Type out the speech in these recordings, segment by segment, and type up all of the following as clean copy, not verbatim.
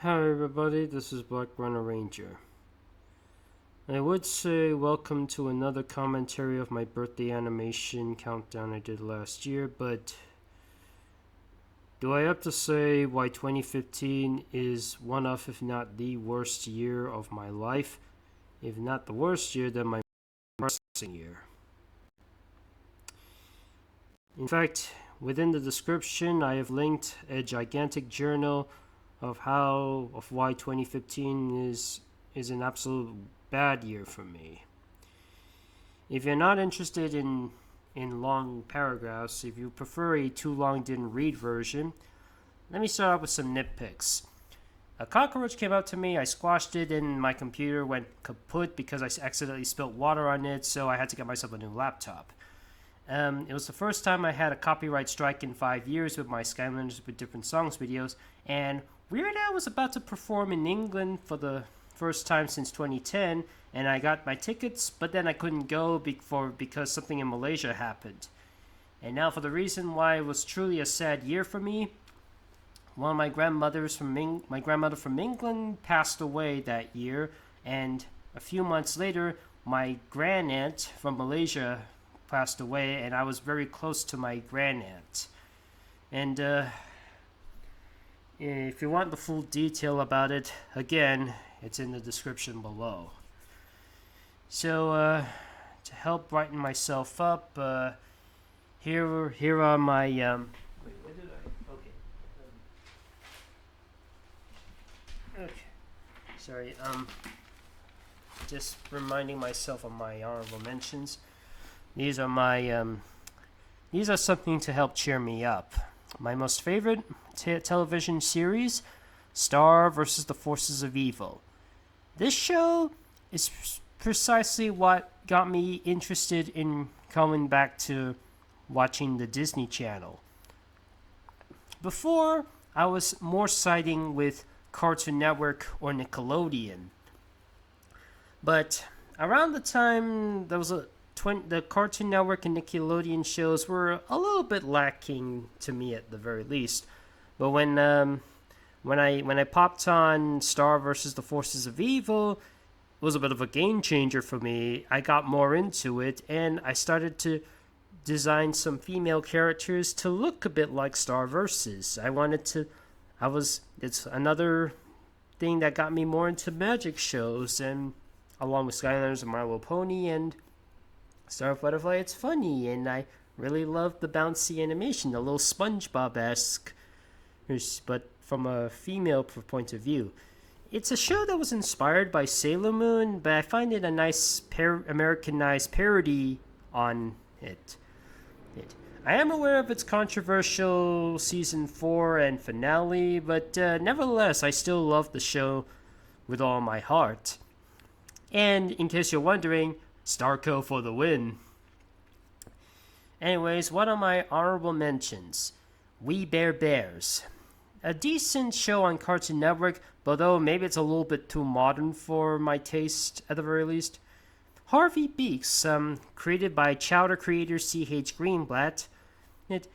Hi everybody, this is Black Runner Ranger. I would say welcome to another commentary of my birthday animation countdown I did last year, but do I have to say why 2015 is one of, if not the worst year of my life? If not the worst year, then my depressing year. In fact, within the description, I have linked a gigantic journal of why 2015 is an absolute bad year for me. If you're not interested in long paragraphs, if you prefer a too long didn't read version, let me start off with some nitpicks. A cockroach came out to me, I squashed it, and my computer went kaput because I accidentally spilled water on it, so I had to get myself a new laptop. It was the first time I had a copyright strike in 5 years with my Skylanders with Different Songs videos, and Weird Al was about to perform in England for the first time since 2010, and I got my tickets, but then I couldn't go because something in Malaysia happened. And now for the reason why it was truly a sad year for me. One of my grandmother from England passed away that year, and a few months later, my grandaunt from Malaysia passed away, and I was very close to my grandaunt. And if you want the full detail about it, again, it's in the description below. So, to help brighten myself up, here are my wait, where did I? Okay. Sorry. Just reminding myself of my honorable mentions. These are something to help cheer me up. My most favorite television series, Star versus the Forces of Evil. This show is precisely what got me interested in coming back to watching the Disney Channel. Before, I was more siding with Cartoon Network or Nickelodeon. But around the time the Cartoon Network and Nickelodeon shows were a little bit lacking to me at the very least. But when I popped on Star versus the Forces of Evil, it was a bit of a game changer for me. I got more into it, and I started to design some female characters to look a bit like Star Versus. It's another thing that got me more into magic shows, and along with Skylanders and My Little Pony and Star Butterfly, it's funny, and I really love the bouncy animation, a little SpongeBob-esque, but from a female point of view. It's a show that was inspired by Sailor Moon, but I find it a nice Americanized parody on it. I am aware of its controversial season 4 and finale, but nevertheless, I still love the show with all my heart. And in case you're wondering, Starco for the win. Anyways, what are my honorable mentions? We Bare Bears. A decent show on Cartoon Network, but though maybe it's a little bit too modern for my taste at the very least. Harvey Beaks, created by Chowder creator C.H. Greenblatt. Didn't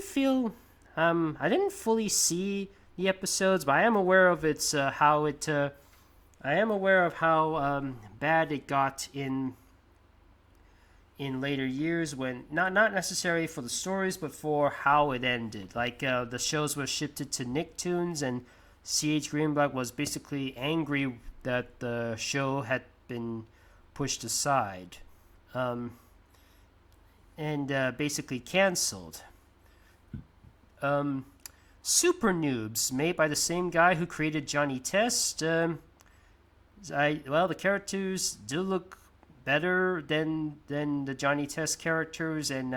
feel I didn't fully see the episodes, but I am aware of how bad it got in later years, when not necessarily for the stories, but for how it ended. Like the shows were shifted to Nicktoons, and C.H. Greenblatt was basically angry that the show had been pushed aside, and basically canceled. Super Noobs, made by the same guy who created Johnny Test. The characters do look better than the Johnny Test characters, and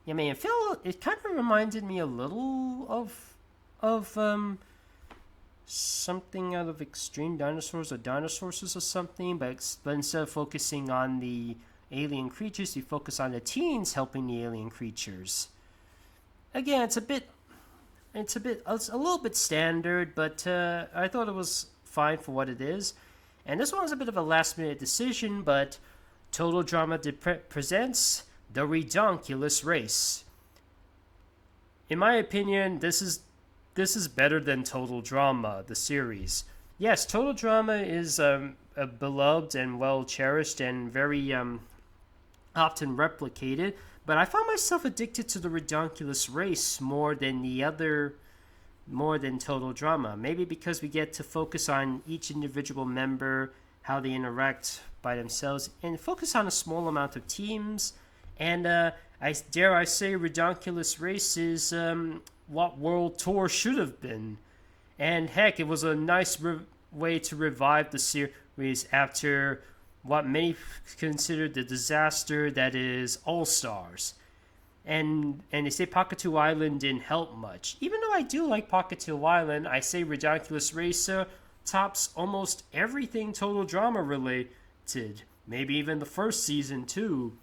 it kind of reminded me a little of something out of Extreme Dinosaurs or Dinosaurs or something, but instead of focusing on the alien creatures, you focus on the teens helping the alien creatures. Again, it's a little bit standard, but I thought it was fine for what it is. And this one was a bit of a last-minute decision, but Total Drama presents The Redonkulous Race. In my opinion, this this is better than Total Drama, the series. Yes, Total Drama is a beloved and well cherished and very often replicated, but I found myself addicted to the Redonkulous race more than Total Drama. Maybe because we get to focus on each individual member, how they interact by themselves, and focus on a small amount of teams. And I dare I say, Redonkulous Race is what World Tour should have been. And heck, it was a nice way to revive the series after what many considered the disaster that is All Stars. And they say Pakatu Island didn't help much. Even though I do like Pakatu Island, I say Redonkulous Racer tops almost everything Total Drama related. Maybe even the first season too.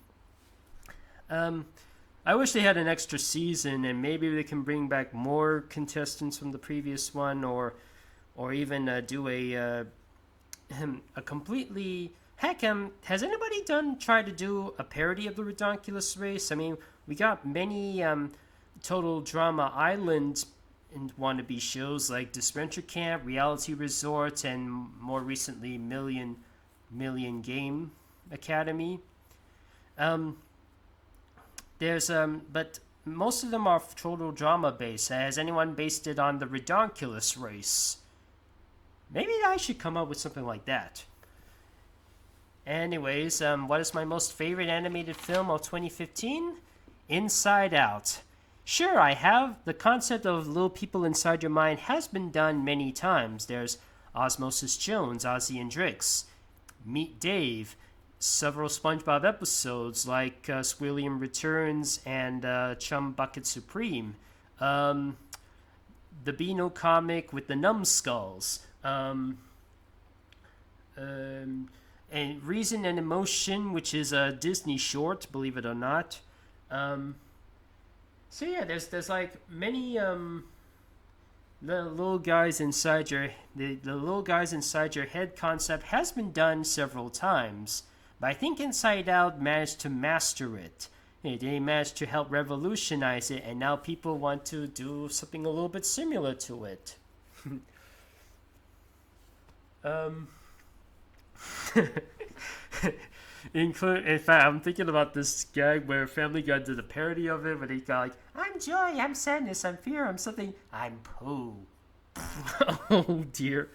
I wish they had an extra season, and maybe they can bring back more contestants from the previous one, or even do a completely heck. Has anybody tried to do a parody of the Redonkulous race? I mean, we got many Total Drama Island and wannabe shows like Dispenser Camp, Reality Resort, and more recently Million Game Academy. But most of them are Total Drama based. Has anyone based it on the Redonkulous race? Maybe I should come up with something like that. Anyways, what is my most favorite animated film of 2015? Inside Out. Sure, I have. The concept of little people inside your mind has been done many times. There's Osmosis Jones, Ozzy and Drix, Meet Dave, several SpongeBob episodes like Squilliam Returns and Chum Bucket Supreme, the Beano comic with the numbskulls, and Reason and Emotion, which is a Disney short, believe it or not. So yeah, there's like many the little guys inside your the little guys inside your head concept has been done several times, but I think Inside Out managed to master it. They managed to help revolutionize it, and now people want to do something a little bit similar to it. In fact, I'm thinking about this gag where Family Guy did a parody of it, where they got like, "I'm joy, I'm sadness, I'm fear, I'm something, I'm poo." Oh dear.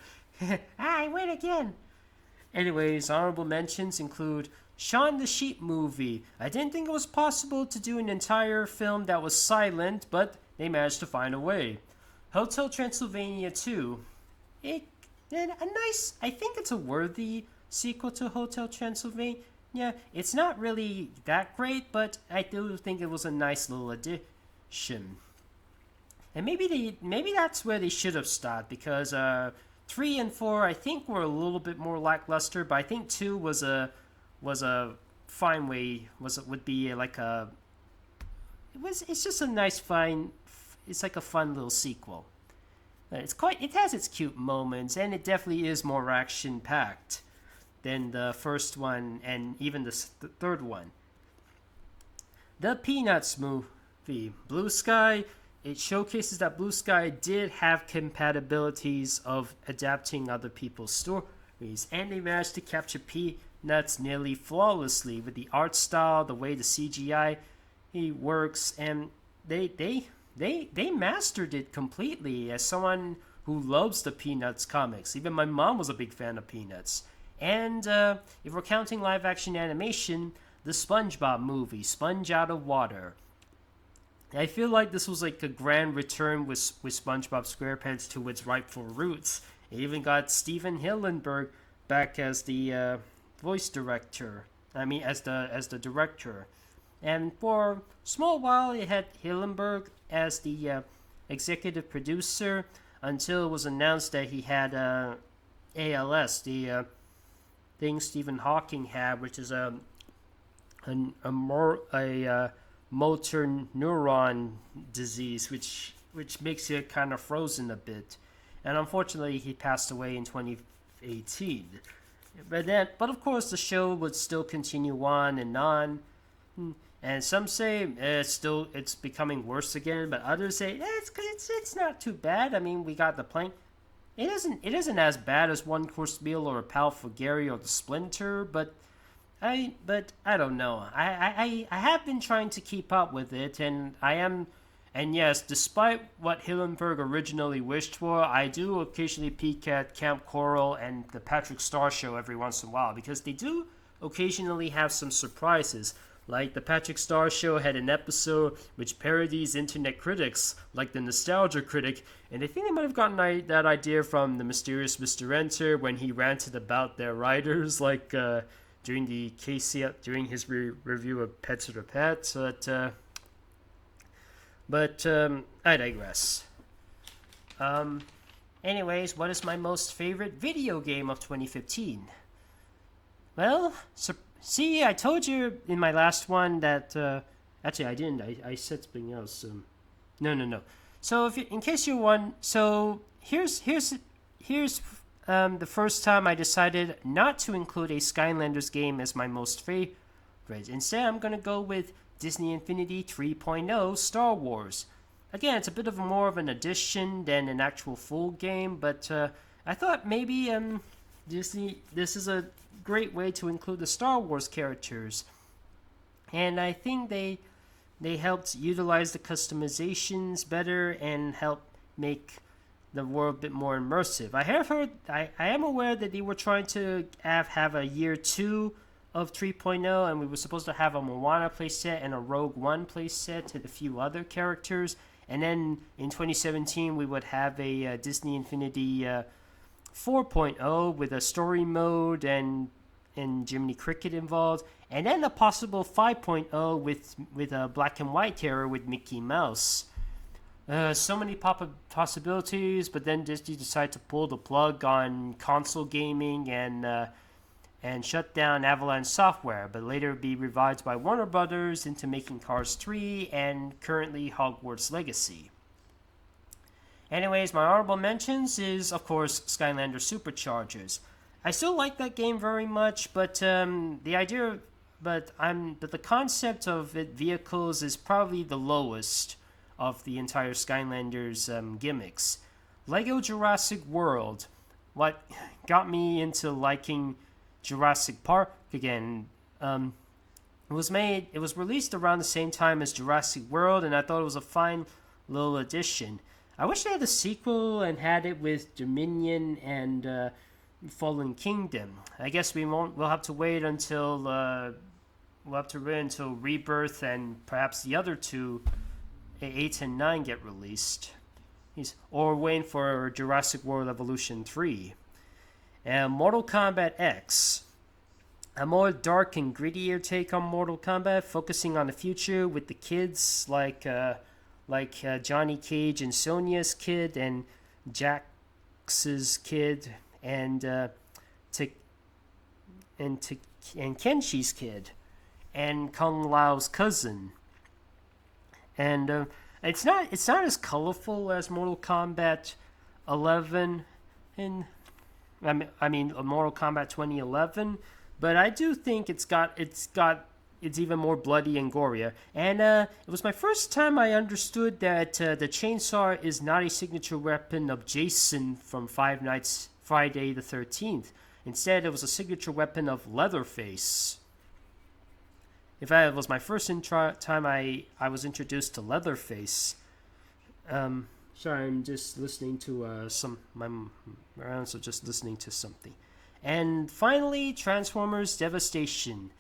I win again. Anyways, honorable mentions include Shaun the Sheep movie. I didn't think it was possible to do an entire film that was silent, but they managed to find a way. Hotel Transylvania 2. I think it's a worthy sequel to Hotel Transylvania. Yeah, it's not really that great, but I do think it was a nice little addition. And maybe that's where they should have stopped, because 3 and 4 I think were a little bit more lackluster, but I think 2 was a fine way. It's just a nice fine. It's like a fun little sequel. It has its cute moments, and it definitely is more action packed than the first one and even the third one. The Peanuts movie, Blue Sky, it showcases that Blue Sky did have compatibilities of adapting other people's stories, and they managed to capture Peanuts nearly flawlessly with the art style, the way the CGI works, and they mastered it completely. As someone who loves the Peanuts comics, even my mom was a big fan of Peanuts. And if we're counting live action animation, the SpongeBob movie, Sponge Out of Water. I feel like this was like a grand return with SpongeBob SquarePants to its rightful roots. It even got Steven Hillenburg back as the voice director. As the director. And for a small while, it had Hillenburg as the executive producer until it was announced that he had ALS, the thing Stephen Hawking had, which is a motor neuron disease, which makes it kind of frozen a bit. And unfortunately, he passed away in 2018. But of course, the show would still continue on and on. And some say it's becoming worse again, but others say it's not too bad. I mean, we got the plank. It isn't as bad as One Course Meal or a Pal for Gary or the Splinter, but I don't know. I have been trying to keep up with it, and I am. And yes, despite what Hillenberg originally wished for, I do occasionally peek at Camp Coral and the Patrick Star Show every once in a while, because they do occasionally have some surprises. Like the Patrick Star Show had an episode which parodies internet critics, like the Nostalgia Critic, and I think they might have gotten that idea from the mysterious Mr. Enter when he ranted about their writers, like during his review of Pets or the Pets. But I digress. Anyways, what is my most favorite video game of 2015? Well, see, I told you in my last one that actually I didn't. I said something else. No. So in case you're one, so here's the first time I decided not to include a Skylanders game as my most favorite. Instead, I'm gonna go with Disney Infinity 3.0 Star Wars. Again, it's a bit of more of an addition than an actual full game, but I thought maybe Disney, this is a great way to include the Star Wars characters. And I think they helped utilize the customizations better and help make the world a bit more immersive. I am aware that they were trying to have a year 2 of 3.0, and we were supposed to have a Moana playset and a Rogue One playset and a few other characters. And then in 2017, we would have a Disney Infinity 4.0 with a story mode and Jiminy Cricket involved, and then a possible 5.0 with a black and white era with Mickey Mouse. So many possibilities, but then Disney decided to pull the plug on console gaming and shut down Avalanche Software, but later be revived by Warner Brothers into making Cars 3 and currently Hogwarts Legacy. Anyways, my honorable mentions is, of course, Skylander Superchargers. I still like that game very much, but the concept of vehicles is probably the lowest of the entire Skylanders gimmicks. Lego Jurassic World, what got me into liking Jurassic Park again. It was released around the same time as Jurassic World, and I thought it was a fine little addition. I wish they had a sequel and had it with Dominion and Fallen Kingdom. I guess we'll have to wait until Rebirth and perhaps the other two, 8 and 9, get released. Or waiting for Jurassic World Evolution 3. And Mortal Kombat X, a more dark and grittier take on Mortal Kombat, focusing on the future with the kids like Johnny Cage and Sonya's kid and Jax's kid and Kenshi's kid and Kung Lao's cousin. And it's not as colorful as Mortal Kombat 11 and Mortal Kombat 2011, but I do think it's even more bloody and gorier. And it was my first time I understood that the chainsaw is not a signature weapon of Jason from Five Nights Friday the 13th. Instead, it was a signature weapon of Leatherface. In fact, it was my first time I was introduced to Leatherface. Sorry, I'm just listening to my rounds of just listening to something. And finally, Transformers Devastation.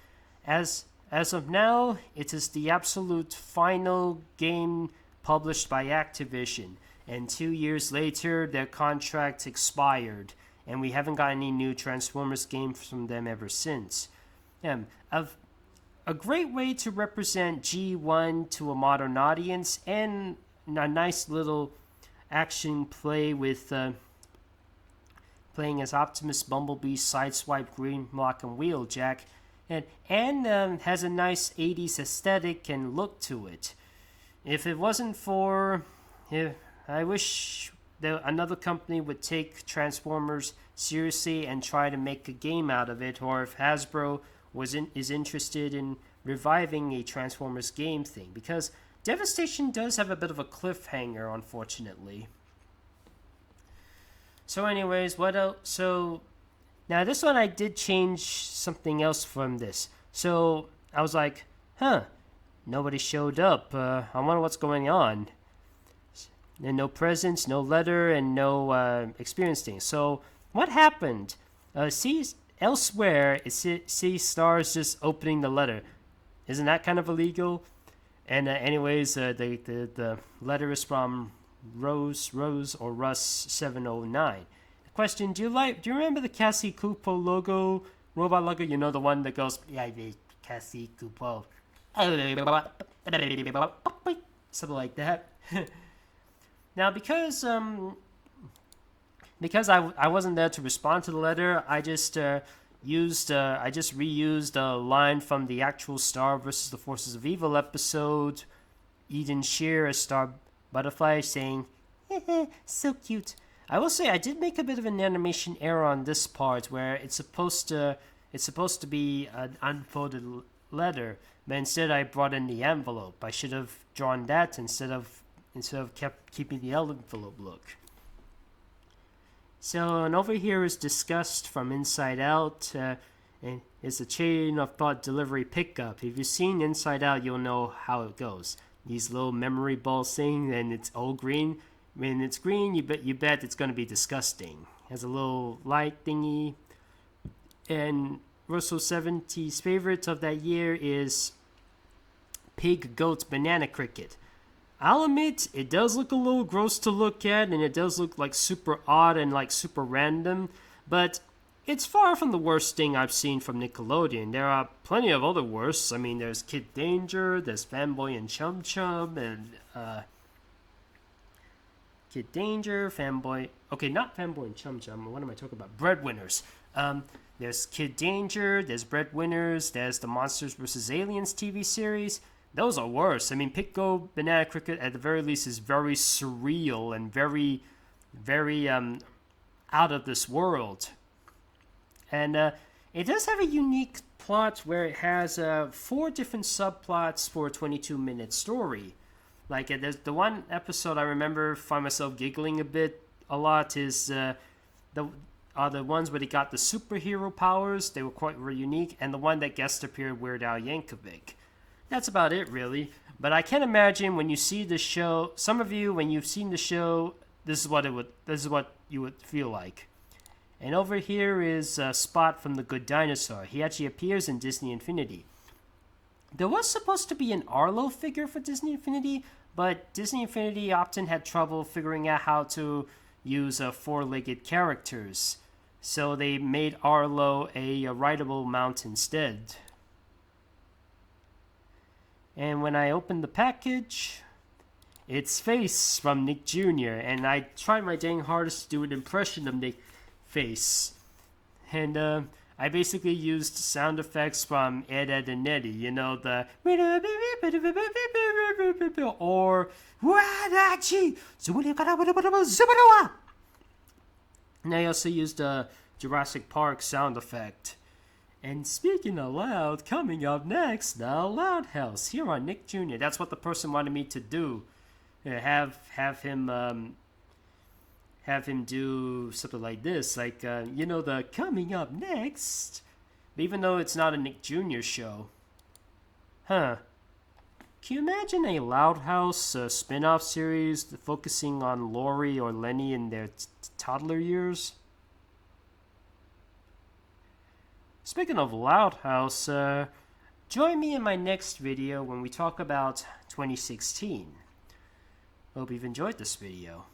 As of now, it is the absolute final game published by Activision. And 2 years later, their contract expired, and we haven't got any new Transformers games from them ever since. A great way to represent G1 to a modern audience, and a nice little action play with playing as Optimus, Bumblebee, Sideswipe, Green Block, and Wheeljack, and has a nice 80s aesthetic and look to it. If it wasn't for, I wish another company would take Transformers seriously and try to make a game out of it, or if Hasbro is interested in reviving a Transformers game thing, because Devastation does have a bit of a cliffhanger, unfortunately. So anyways, what else? So now this one I did change something else from this. So I was like, nobody showed up. I wonder what's going on. And no presents, no letter, and no experience thing. So what happened? See, elsewhere it sees stars just opening the letter. Isn't that kind of illegal? And anyways, the letter is from Rose or Russ 709. The question: Do you remember the Cassie Kupo logo, robot logo? You know, the one that goes, yeah, the Cassie Kupo, something like that. Now, because I wasn't there to respond to the letter, I just reused a line from the actual Star versus the Forces of Evil episode. Eden Shear as Star Butterfly saying, so cute. I will say I did make a bit of an animation error on this part where it's supposed to be an unfolded letter, but instead I brought in the envelope. I should have drawn that instead of keeping the envelope look. So, and over here is discussed from Inside Out, and it's a chain of thought delivery pickup. If you've seen Inside Out, you'll know how it goes. These little memory balls thing, and it's all green. When it's green, you bet it's going to be disgusting. It has a little light thingy. And Russell 70's favorite of that year is Pig, Goat, Banana Cricket. I'll admit, it does look a little gross to look at, and it does look like super odd and like super random, but it's far from the worst thing I've seen from Nickelodeon. There are plenty of other worse. I mean, there's Kid Danger, there's Fanboy and Chum Chum, and Kid Danger, Fanboy... Okay, not Fanboy and Chum Chum, what am I talking about? Breadwinners. There's Kid Danger, there's Breadwinners, there's the Monsters vs. Aliens TV series. Those are worse. I mean, Pico Banana Cricket at the very least is very surreal and very, very out of this world. And it does have a unique plot where it has 4 different subplots for a 22-minute story. Like, there's the one episode I remember find myself giggling a lot is the ones where they got the superhero powers. They were quite unique. And the one that guest appeared Weird Al Yankovic. That's about it, really. But I can imagine when you see the show, some of you, when you've seen the show, this is what you would feel like. And over here is Spot from The Good Dinosaur. He actually appears in Disney Infinity. There was supposed to be an Arlo figure for Disney Infinity, but Disney Infinity often had trouble figuring out how to use 4-legged characters. So they made Arlo a rideable mount instead. And when I opened the package, it's Face from Nick Jr. And I tried my dang hardest to do an impression of Nick Face. And I basically used sound effects from Ed, Edd and Eddy. You know, the... Or... And I also used a Jurassic Park sound effect. And speaking aloud, coming up next, the Loud House here on Nick Jr. That's what the person wanted me to do. Have him do something like this, like the coming up next. But even though it's not a Nick Jr. show, Can you imagine a Loud House spin-off series focusing on Lori or Lenny in their toddler years? Speaking of Loud House, join me in my next video when we talk about 2016. Hope you've enjoyed this video.